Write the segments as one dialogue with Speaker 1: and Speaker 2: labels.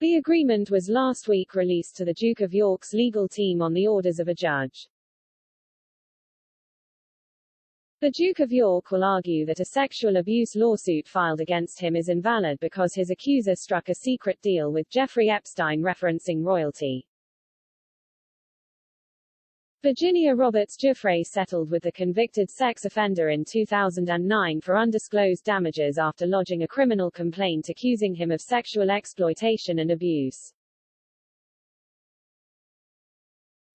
Speaker 1: The agreement was last week released to the Duke of York's legal team on the orders of a judge. The Duke of York will argue that a sexual abuse lawsuit filed against him is invalid because his accuser struck a secret deal with Jeffrey Epstein referencing royalty. Virginia Roberts Giuffre settled with the convicted sex offender in 2009 for undisclosed damages after lodging a criminal complaint accusing him of sexual exploitation and abuse.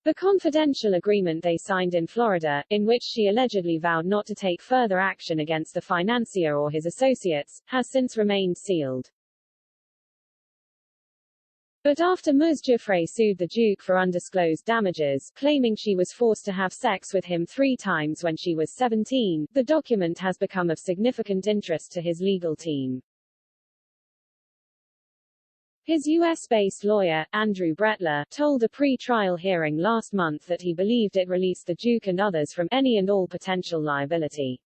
Speaker 1: The confidential agreement they signed in Florida, in which she allegedly vowed not to take further action against the financier or his associates, has since remained sealed. But after Ms. Giuffre sued the Duke for undisclosed damages, claiming she was forced to have sex with him 3 times when she was 17, the document has become of significant interest to his legal team. His U.S.-based lawyer, Andrew Brettler, told a pre-trial hearing last month that he believed it released the Duke and others from any and all potential liability.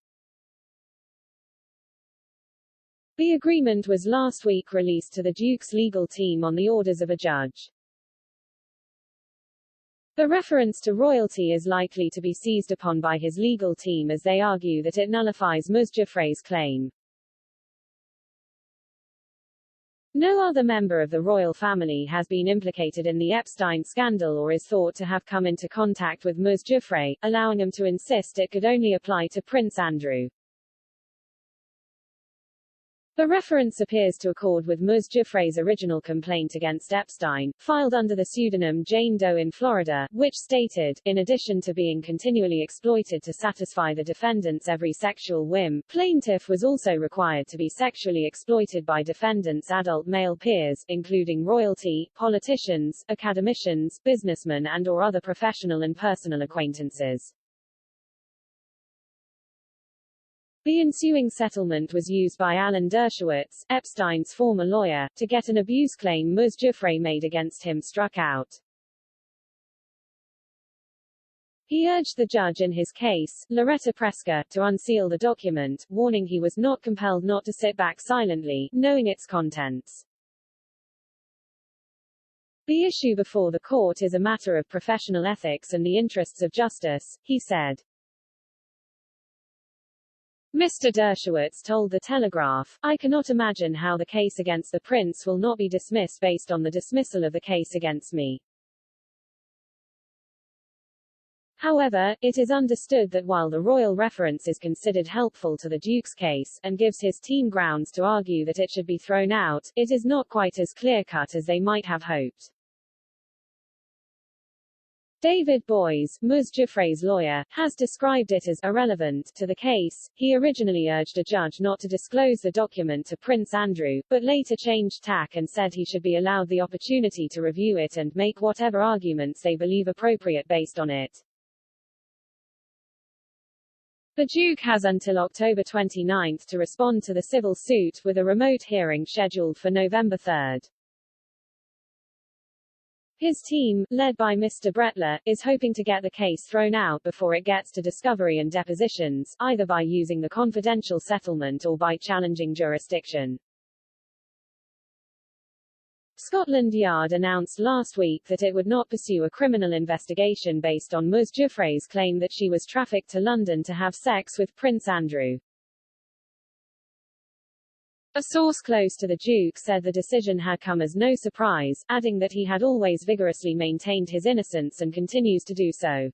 Speaker 1: The agreement was last week released to the Duke's legal team on the orders of a judge. The reference to royalty is likely to be seized upon by his legal team as they argue that it nullifies Ms. Giuffre's claim. No other member of the royal family has been implicated in the Epstein scandal or is thought to have come into contact with Ms. Giuffre, allowing them to insist it could only apply to Prince Andrew. The reference appears to accord with Ms. Giuffre's original complaint against Epstein, filed under the pseudonym Jane Doe in Florida, which stated, in addition to being continually exploited to satisfy the defendant's every sexual whim, plaintiff was also required to be sexually exploited by defendant's adult male peers, including royalty, politicians, academicians, businessmen and/or other professional and personal acquaintances. The ensuing settlement was used by Alan Dershowitz, Epstein's former lawyer, to get an abuse claim Ms. Giuffre made against him struck out. He urged the judge in his case, Loretta Preska, to unseal the document, warning he was not compelled not to sit back silently, knowing its contents. The issue before the court is a matter of professional ethics and the interests of justice, he said. Mr. Dershowitz told The Telegraph, "I cannot imagine how the case against the prince will not be dismissed based on the dismissal of the case against me. However, it is understood that while the royal reference is considered helpful to the Duke's case, and gives his team grounds to argue that it should be thrown out, it is not quite as clear-cut as they might have hoped." David Boies, Ms. Giuffre's lawyer, has described it as irrelevant to the case. He originally urged a judge not to disclose the document to Prince Andrew, but later changed tack and said he should be allowed the opportunity to review it and make whatever arguments they believe appropriate based on it. The Duke has until October 29 to respond to the civil suit, with a remote hearing scheduled for November 3. His team, led by Mr. Brettler, is hoping to get the case thrown out before it gets to discovery and depositions, either by using the confidential settlement or by challenging jurisdiction. Scotland Yard announced last week that it would not pursue a criminal investigation based on Ms. Giuffre's claim that she was trafficked to London to have sex with Prince Andrew. A source close to the Duke said the decision had come as no surprise, adding that he had always vigorously maintained his innocence and continues to do so.